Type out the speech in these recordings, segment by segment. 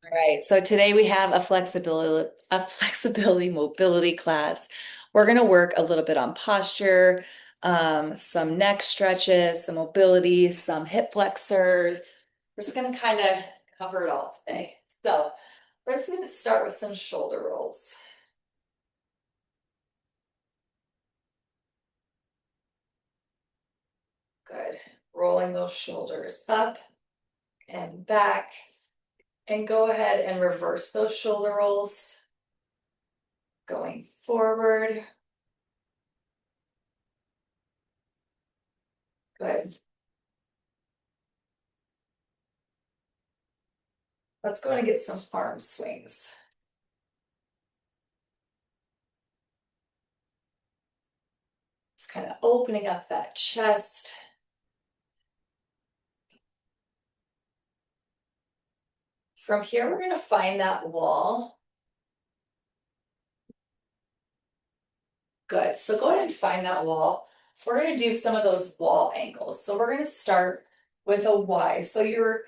All right, so today we have a flexibility mobility class. We're going to work a little bit on posture, some neck stretches, some mobility, some hip flexors. We're just going to kind of cover it all today. So we're just going to start with some shoulder rolls. Good. Rolling those shoulders up and back. And go ahead and reverse those shoulder rolls. Going forward. Good. Let's go and get some arm swings. It's kind of opening up that chest. From here, we're going to find that wall. Good. So go ahead and find that wall. We're going to do some of those wall angles. So we're going to start with a Y. So your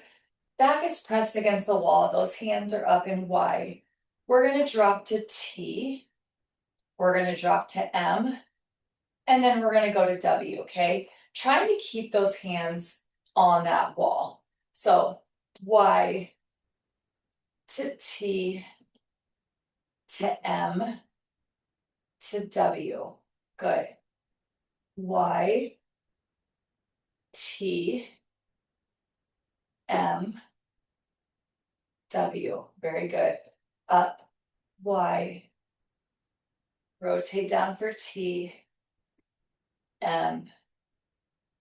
back is pressed against the wall. Those hands are up in Y. We're going to drop to T. We're going to drop to M. And then we're going to go to W, okay? Trying to keep those hands on that wall. So Y to T to M to W. Good. Y, T, M, W. Very good. Up, Y. Rotate down for T, M,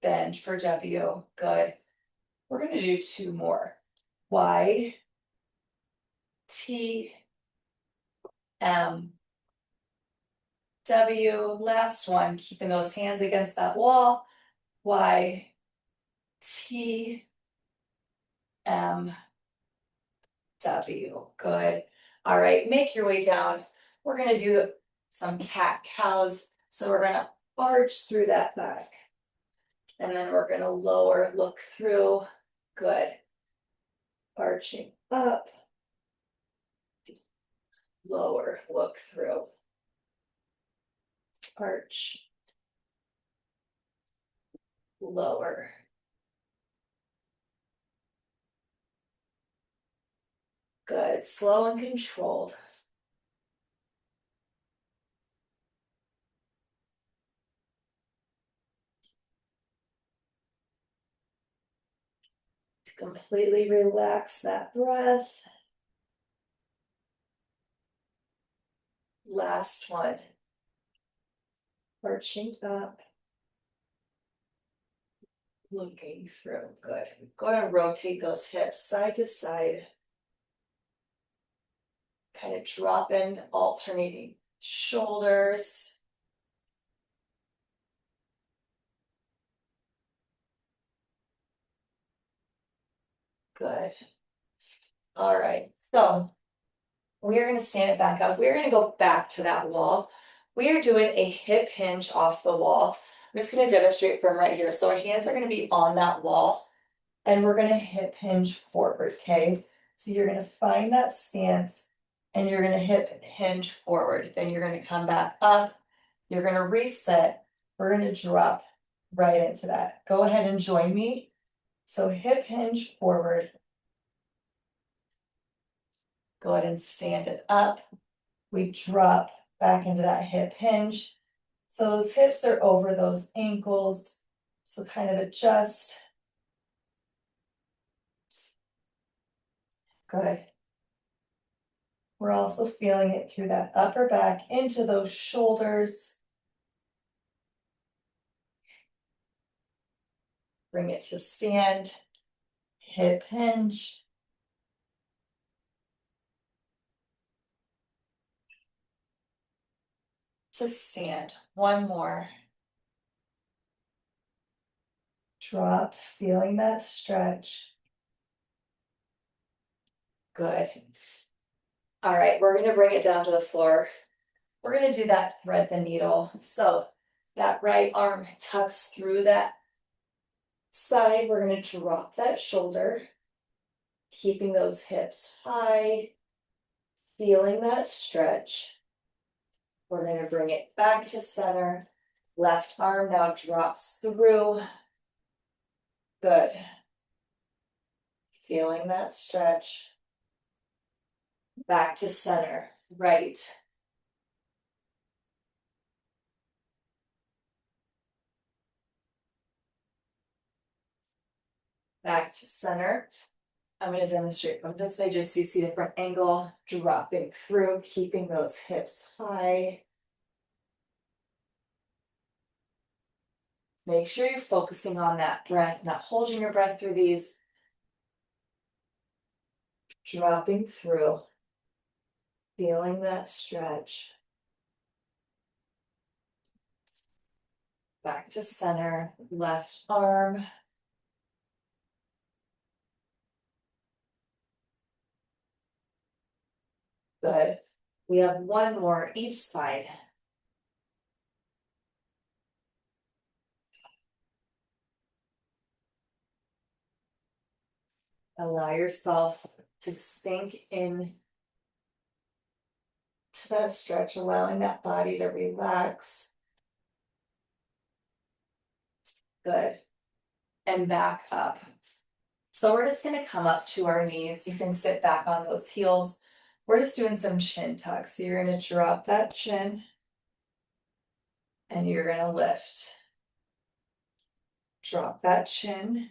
bend for W. Good. We're going to do two more. Y, T, M, W. Last one, keeping those hands against that wall. Y, T, M, W. Good. All right, make your way down. We're going to do some cat cows. So we're going to arch through that back. And then we're going to lower, look through. Good. Arching up. Lower, look through. Arch. Lower. Good. Slow and controlled. Completely relax that breath. Last one. Arching up. Looking through. Good. Go ahead and rotate those hips side to side. Kind of drop in, alternating shoulders. Good. All right. So we're going to stand it back up. We're going to go back to that wall. We are doing a hip hinge off the wall. I'm just going to demonstrate from right here. So our hands are going to be on that wall and we're going to hip hinge forward, okay? So you're going to find that stance and you're going to hip hinge forward. Then you're going to come back up. You're going to reset. We're going to drop right into that. Go ahead and join me. So hip hinge forward. Go ahead and stand it up. We drop back into that hip hinge. So those hips are over those ankles. So kind of adjust. Good. We're also feeling it through that upper back into those shoulders. Bring it to stand. Hip hinge. To stand. One more. Drop, feeling that stretch. Good. All right, we're going to bring it down to the floor. We're going to do that thread the needle. So that right arm tucks through that side. We're going to drop that shoulder. keeping those hips high, feeling that stretch. We're going to bring it back to center. Left arm now drops through. Good. Feeling that stretch. Back to center. Right. Back to center. I'm going to demonstrate from this way just so you see different angle, dropping through, keeping those hips high. Make sure you're focusing on that breath, not holding your breath through these. Dropping through, feeling that stretch. Back to center, left arm. Good. We have one more each side. Allow yourself to sink in to that stretch, allowing that body to relax. Good. And back up. So we're just going to come up to our knees. You can sit back on those heels. We're just doing some chin tucks. So you're going to drop that chin and you're going to lift. Drop that chin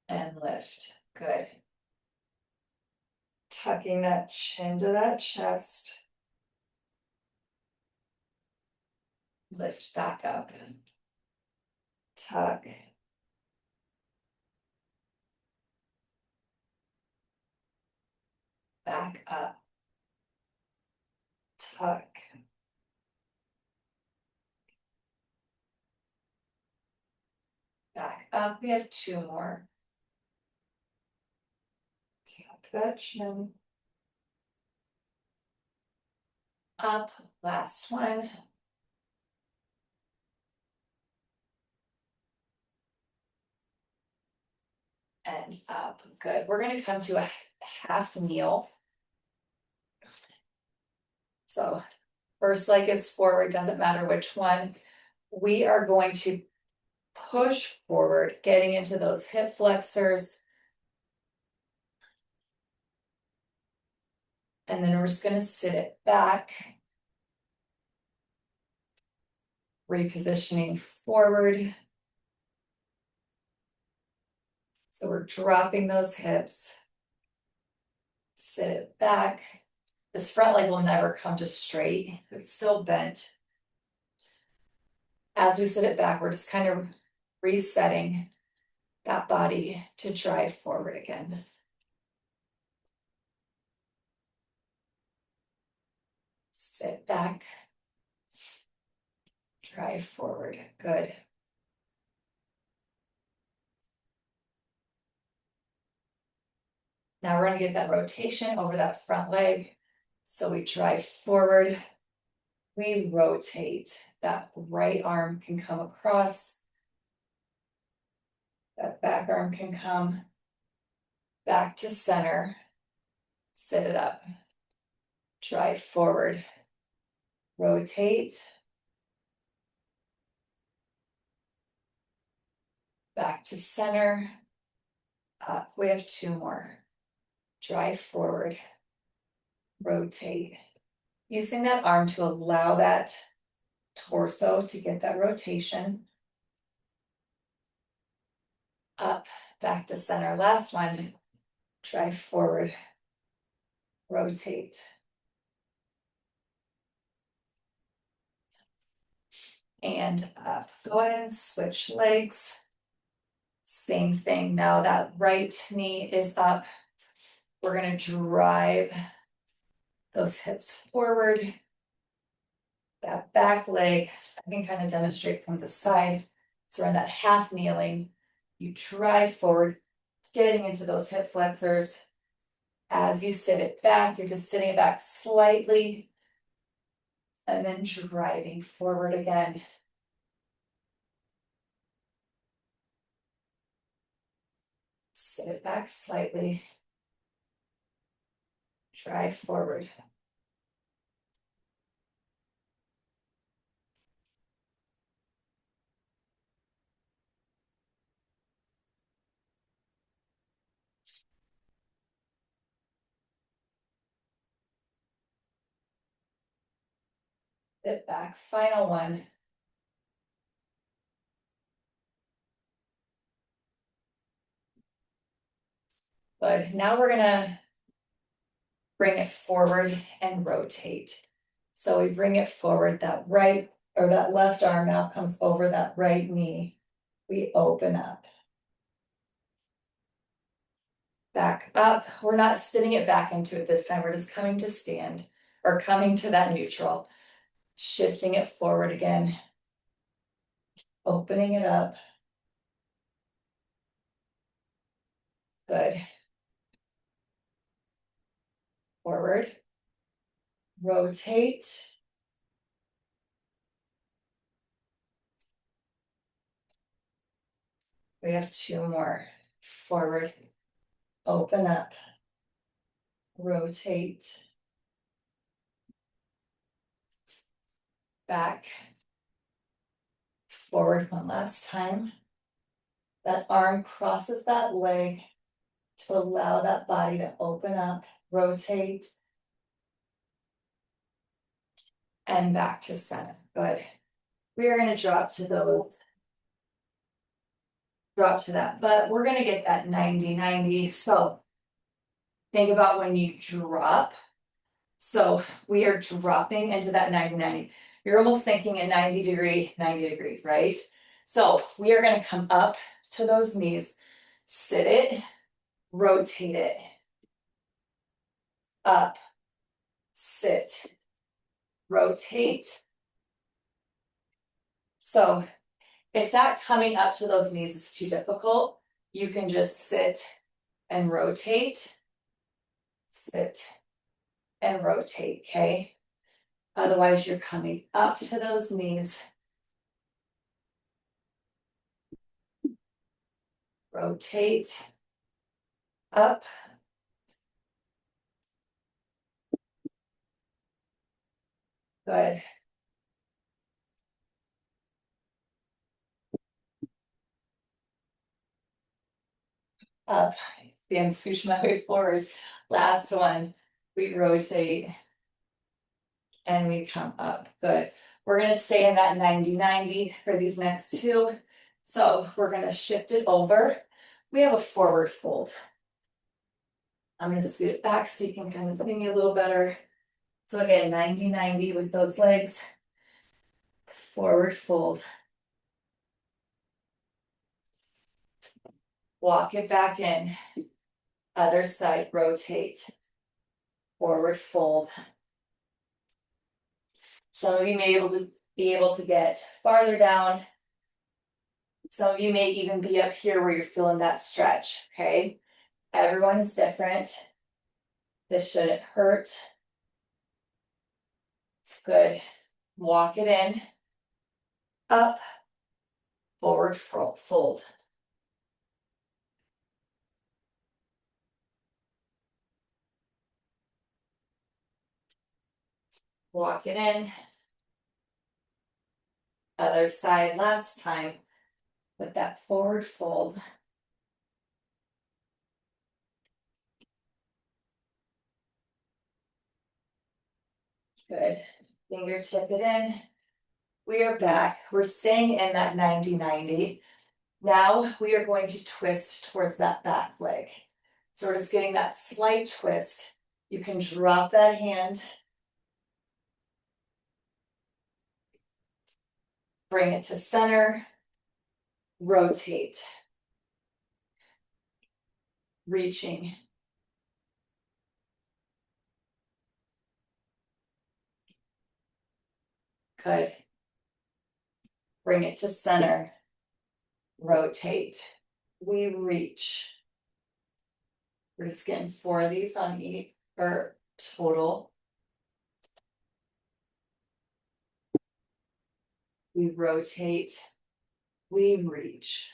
and lift. Good. Tucking that chin to that chest. Lift back up. Tuck. Back up. Tuck. Back up. We have two more. Tuck that chin. Up. Last one. And up. Good. We're going to come to a half kneel. So first leg is forward, doesn't matter which one. We are going to push forward, getting into those hip flexors. And then we're just going to sit it back. Repositioning forward. So we're dropping those hips. Sit it back. This front leg will never come to straight. It's still bent. As we sit it back, we're just kind of resetting that body to drive forward again. Sit back. Drive forward. Good. Now we're going to get that rotation over that front leg. So we drive forward. We rotate. That right arm can come across. That back arm can come back to center. Sit it up. Drive forward. Rotate. Back to center. Up. We have two more. Drive forward. Rotate. Using that arm to allow that torso to get that rotation. Up, back to center. Last one. Drive forward. Rotate. And up. Go ahead and switch legs. Same thing. Now that right knee is up. We're going to drive those hips forward. That back leg, I can kind of demonstrate from the side. So we're in that half kneeling. You drive forward, getting into those hip flexors. As you sit it back, you're just sitting it back slightly. And then driving forward again. Sit it back slightly. Drive forward. Sit back, final one. Good, now we're gonna bring it forward and rotate. So we bring it forward, that right or that left arm now comes over that right knee. We open up. Back up. We're not sitting it back into it this time. We're just coming to stand or coming to that neutral. Shifting it forward again. Opening it up. Good. Forward. Rotate. We have two more. Forward. Open up. Rotate. Back. Forward one last time. That arm crosses that leg to allow that body to open up, rotate, and back to center. Good. We are going to drop to those. Drop to that, but we're going to get that 90-90. So think about when you drop. So we are dropping into that 90-90. You're almost thinking a 90 degree, right? So we are going to come up to those knees, sit it, rotate it, up, sit, rotate. So if that coming up to those knees is too difficult, you can just sit and rotate, sit and rotate, okay? Otherwise, you're coming up to those knees, rotate, up, good. Up, see, I'm scooching my way forward. Last one, we rotate and we come up, good. We're gonna stay in that 90-90 for these next two. So we're gonna shift it over. We have a forward fold. I'm gonna scoot it back so you can kind of see me a little better. So again, 90-90 with those legs. Forward fold. Walk it back in. Other side, rotate. Forward fold. Some of you may be able to get farther down. Some of you may even be up here where you're feeling that stretch, okay? Everyone is different. This shouldn't hurt. Good. Walk it in. Up. Forward fold. Walk it in. Other side last time with that forward fold. Good. Fingertip it in. We are back. We're staying in that 90-90. Now we are going to twist towards that back leg. So we're just getting that slight twist. You can drop that hand. Bring it to center. Rotate. Reaching. Good. Bring it to center. Rotate. We reach. We're just getting 4 of these on each, or total. We rotate. We reach.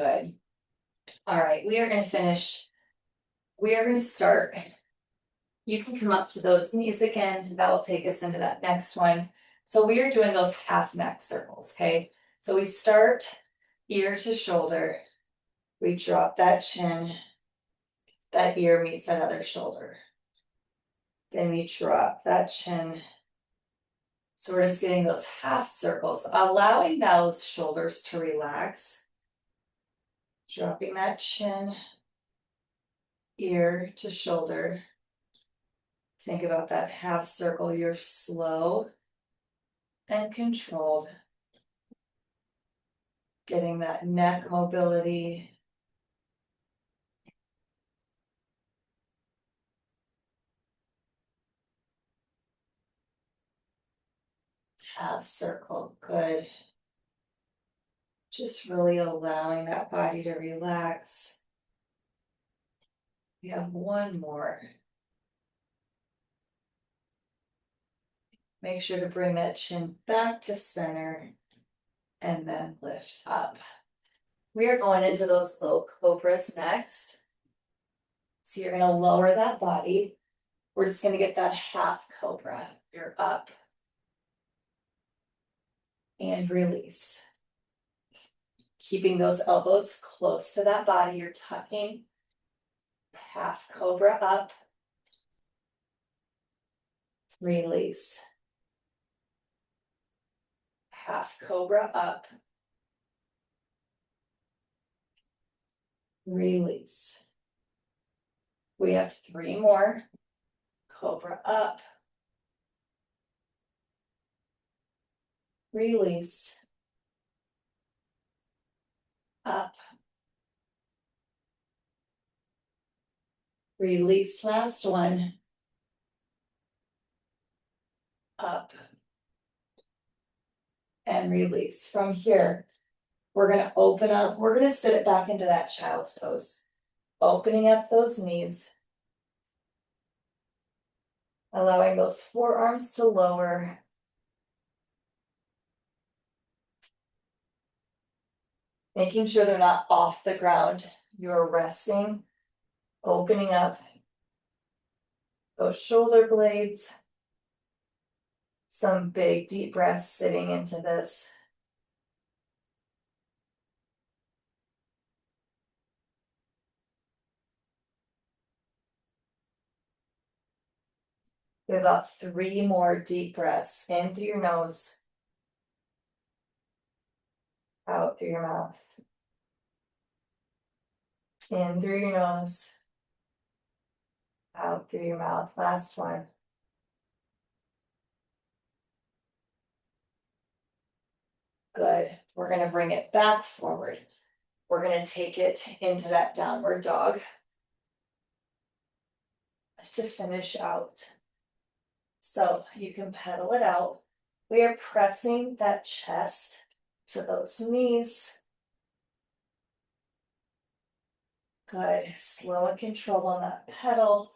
Good. All right, we are gonna finish. We are gonna start. You can come up to those knees again. That will take us into that next one. So we are doing those half neck circles, okay? So we start ear to shoulder. We drop that chin. That ear meets that other shoulder. Then we drop that chin. So we're just getting those half circles, allowing those shoulders to relax. Dropping that chin, ear to shoulder. Think about that half circle. You're slow and controlled. Getting that neck mobility. Half circle, good. Just really allowing that body to relax. We have one more. Make sure to bring that chin back to center and then lift up. We are going into those low cobras next. So you're gonna lower that body. We're just gonna get that half cobra. You're up and release. Keeping those elbows close to that body, you're tucking. Half cobra up. Release. Half cobra up. Release. We have 3 more. Cobra up. Release. Up. Release, last one. Up. And release. From here, we're gonna open up, we're gonna sit it back into that child's pose. Opening up those knees. Allowing those forearms to lower. Making sure they're not off the ground. You're resting, opening up those shoulder blades. Some big deep breaths sitting into this. We have about 3 more deep breaths. In through your nose. Out through your mouth. In through your nose. Out through your mouth. Last one. Good. We're going to bring it back forward. We're going to take it into that downward dog to finish out. So you can pedal it out. We are pressing that chest to those knees. Good. Slow and control on that pedal.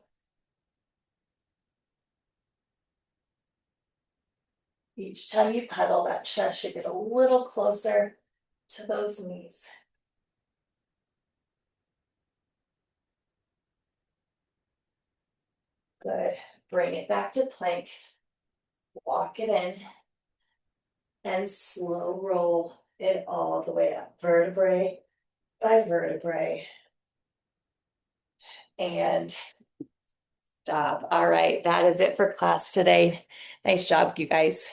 Each time you pedal, that chest should get a little closer to those knees. Good. Bring it back to plank. Walk it in. And slow roll it all the way up, vertebrae by vertebrae. And stop. All right, that is it for class today. Nice job, you guys.